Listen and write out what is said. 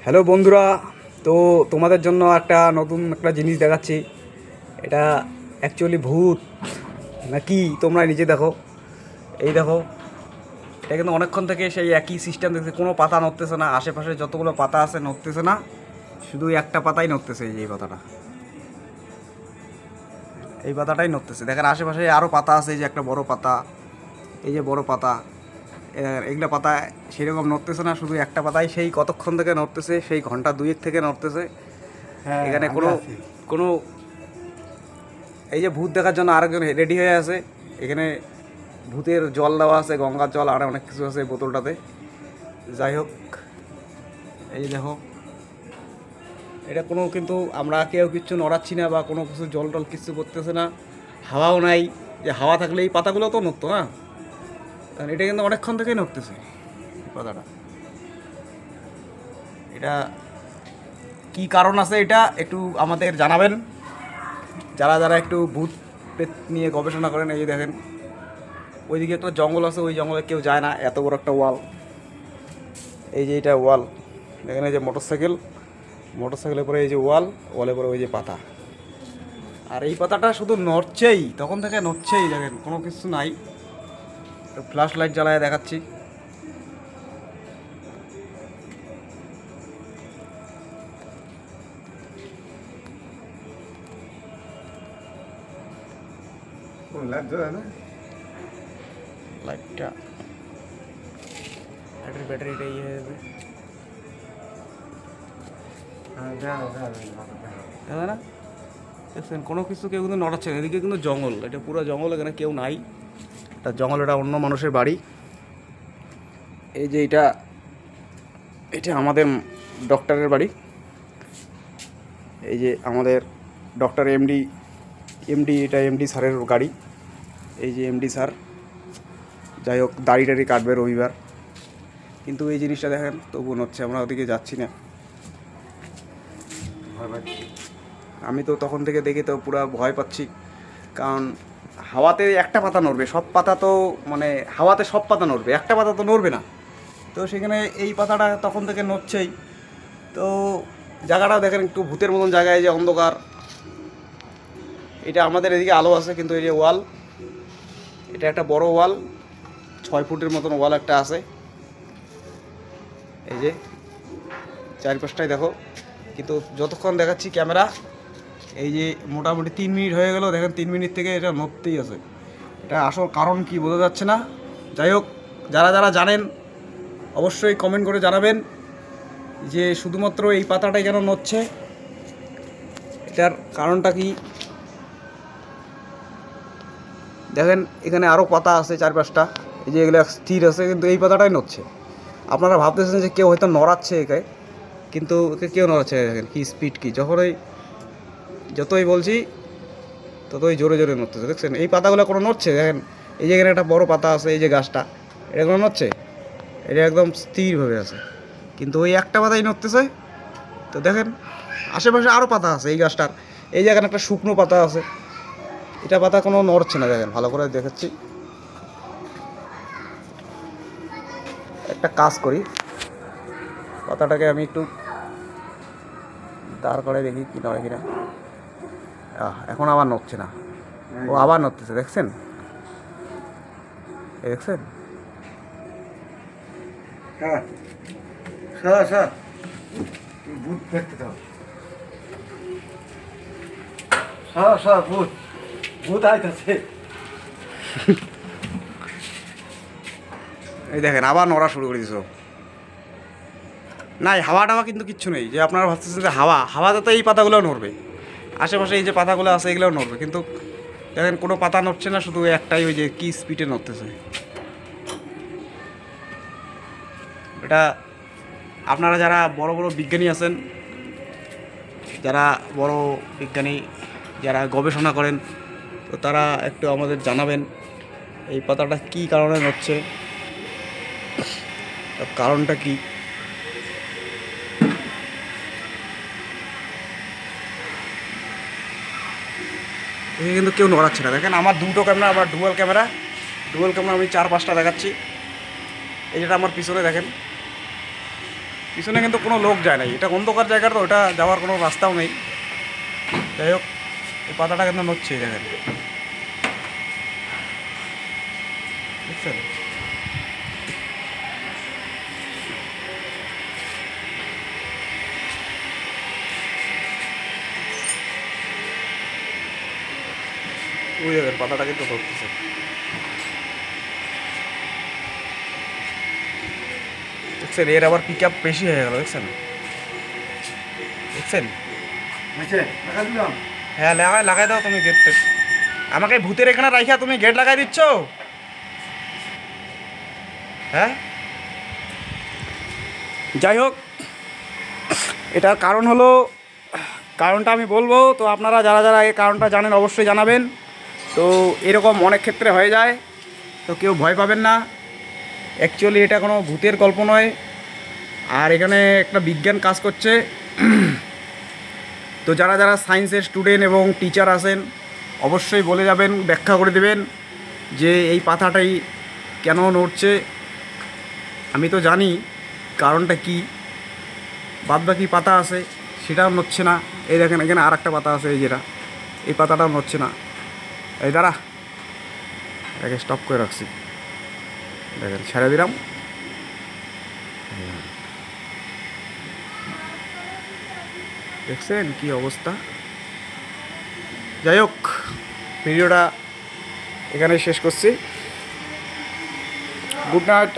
Hello বন্ধুরা, তো তোমাদের জন্য একটা নতুন একটা জিনিস দেখাচ্ছি। এটা অ্যাকচুয়ালি ভূত নাকি তোমরা নিজে দেখো। এই দেখো, এটা কিন্তু অনেকক্ষণ থেকে সেই একই সিস্টেম দেখছে, কোনো পাতা নড়তেছে না। আশেপাশে যতগুলো পাতা আছে নড়তেছে না, শুধু একটা পাতাই নড়তেছে। এই যে এই পাতাটাই নড়তেছে। দেখেন আশেপাশে আরও পাতা আছে, এই যে একটা বড় পাতা, এই যে বড় পাতা, এগুলো পাতা সেরকম নড়তেছে না, শুধু একটা পাতাই সেই কতক্ষণ থেকে নড়তেছে, সেই ঘন্টা দুয়েক থেকে নড়তেছে। এখানে কোনো এই যে ভূত দেখার জন্য আরেকজন রেডি হয়ে আছে। এখানে ভূতের জল দেওয়া আছে, গঙ্গার জল, আর অনেক কিছু আছে বোতলটাতে। যাই হোক, এই যে দেখো, এটা কোনো কিন্তু আমরা কেউ কিচ্ছু নড়াচ্ছি না বা কোনো কিছু জল টল কিচ্ছু করতেছে না, হাওয়াও নাই। যে হাওয়া থাকলে এই পাতাগুলো তো নড়তো না, কারণ এটা কিন্তু অনেকক্ষণ থেকেই নড়তেছে পাতাটা। এটা কি কারণ আছে এটা একটু আমাদের জানাবেন, যারা যারা একটু ভূত প্রেত নিয়ে গবেষণা করেন। এই যে দেখেন, ওইদিকে একটা জঙ্গল আছে, ওই জঙ্গলে কেউ যায় না, এত বড় একটা ওয়াল। এই যে এটা ওয়াল, দেখেন এই যে মোটরসাইকেলের পরে এই যে ওয়ালের পরে ওই যে পাতা। আর এই পাতাটা শুধু নড়ছেই, তখন থেকে নড়ছেই। দেখেন কোনো কিছু নাই। ফ্ল্যাশ লাইট জ্বালায় দেখাচ্ছি। লাইটটা ব্যাটারিটা ইয়ে হয়ে যাবে না। দেখছেন কোনো কিছু কেউ কিন্তু নড়াচ্ছে না। এদিকে কিন্তু জঙ্গল, এটা পুরো জঙ্গল, এখানে কেউ নাই। এটা জঙ্গল, এটা অন্য মানুষের বাড়ি। এই যে এটা আমাদের ডক্টরের বাড়ি। এই যে আমাদের ডক্টর এমডি, এটা এমডি স্যারের গাড়ি। এই যে এমডি স্যার, যাই হোক দাড়ি টাড়ি কাটবে রবিবার। কিন্তু এই জিনিসটা দেখেন তবু হচ্ছে, আমরা ওদিকে যাচ্ছি না। আমি তো তখন থেকে দেখে তো পুরো ভয় পাচ্ছি, কারণ হাওয়াতে একটা পাতা নড়বে, সব পাতা তো মানে হাওয়াতে সব পাতা নড়বে, একটা পাতা তো নড়বে না। তো সেখানে এই পাতাটা তখন থেকে নড়ছেই। তো জায়গাটা দেখেন একটু ভূতের মতন জায়গায়, যে অন্ধকার। এটা আমাদের এদিকে আলো আছে, কিন্তু এই যে ওয়াল, এটা একটা বড় ওয়াল, 6 ফুটের মতন ওয়াল একটা আছে। এই যে চারপাশটাই দেখো, কিন্তু যতক্ষণ দেখাচ্ছি ক্যামেরা, এই যে মোটামুটি 3 মিনিট হয়ে গেল। দেখেন 3 মিনিট থেকে এটা নড়তেই আছে। এটা আসল কারণ কি বোঝা যাচ্ছে না। যাই হোক, যারা যারা জানেন অবশ্যই কমেন্ট করে জানাবেন যে শুধুমাত্র এই পাতাটাই কেন নড়ছে, এটার কারণটা কি। দেখেন এখানে আরও পাতা আছে 4-5টা, এই যে এগুলো স্থির আছে, কিন্তু এই পাতাটাই নড়ছে। আপনারা ভাবতেছেন যে কেউ হয়তো নড়াচ্ছে একে, কিন্তু একে কেউ নড়াচ্ছে। দেখেন কি স্পিড, কি যতই বলছি ততই জোরে জোরে নড়তেছে। দেখছেন এই পাতাগুলো কোনো নড়ছে? দেখেন এই যে এখানে একটা বড় পাতা আছে, এই যে গাছটা, এটা কোনো নড়ছে? এটা একদম স্থিরভাবে আছে, কিন্তু ওই একটা পাতাই নড়তেছে। তো দেখেন আশেপাশে আরও পাতা আছে এই গাছটার। এই যে এখানে একটা শুকনো পাতা আছে, এটা পাতা কোনো নড়ছে না। দেখেন ভালো করে দেখাচ্ছি। একটা কাজ করি, পাতাটাকে আমি একটু দাঁড় করে দেখি কি নড়ে কিনা। এখন আবার নড়ছে না, ও আবার নড়তেছে। দেখছেন দেখছেন ভূত দেখতে দাও। ভূত ভূত আইতাছে। এই দেখেন আবার নড়া শুরু করে দিছো। না, হাওয়া টাওয়া কিন্তু কিচ্ছু নেই। যে আপনারা ভাবতেছেন যে হাওয়াতে তো এই পাতাগুলোও নড়বে, আশেপাশে এই যে পাতাগুলো আছে এগুলোও নড়বে, কিন্তু দেখেন কোনো পাতা নড়ছে না, শুধু একটাই, ওই যে কি স্পিডে নড়তেছে। এটা আপনারা যারা বড় বড় বিজ্ঞানী আছেন, যারা বড় বিজ্ঞানী, যারা গবেষণা করেন, তো তারা একটু আমাদের জানাবেন এই পাতাটা কী কারণে নড়ছে, কারণটা কি। এখানে কিন্তু কেউ নড়াচ্ছে না। দেখেন আমার দুটো ক্যামেরা, আমার ডুয়াল ক্যামেরা আমি 4-5টা দেখাচ্ছি। এই যেটা আমার পিছনে দেখেন, পিছনে কিন্তু কোনো লোক যায় নাই, এটা অন্ধকার জায়গা তো, ওটা যাওয়ার কোনো রাস্তাও নেই। যাই হোক, এই পাতাটা কিন্তু নড়ছে, দেখেন, বুঝছেন? ওই দেখেন পাতাটা কিন্তু নড়তেছে। দেখছেন, এর আবার পিক আপ বেশি হয়ে গেল, দেখছেন দেখছেন? হয়েছে টাকা দিলাম। হ্যাঁ, লাগাই দাও তুমি গেট। আমাকে ভূতের এখানে রাইখা তুমি গেট লাগাই দিচ্ছ? হ্যাঁ, যাই হোক, এটার কারণ হলো, কারণটা আমি বলবো, তো আপনারা যারা যারা এই কারণটা জানেন অবশ্যই জানাবেন। তো এরকম অনেক ক্ষেত্রে হয়ে যায়, তো কেউ ভয় পাবেন না। অ্যাকচুয়ালি এটা কোনো ভূতের গল্প নয়, আর এখানে একটা বিজ্ঞান কাজ করছে। তো যারা যারা সায়েন্সের স্টুডেন্ট এবং টিচার আছেন অবশ্যই বলে যাবেন, ব্যাখ্যা করে দেবেন যে এই পাতাটাই কেন নড়ছে। আমি তো জানি কারণটা কি, বাদবাকি পাতা আছে সেটাও নড়ছে না। এই দেখেন, এখানে আর একটা পাতা আছে, এই যেটা, এই পাতাটাও নড়ছে না। এই দাঁড়া, এটাকে স্টপ করে রাখছি, দেখেন ছেড়ে দিলাম। দেখছেন কি অবস্থা? যাই হোক, ভিডিওটা এখানে শেষ করছি। Good night.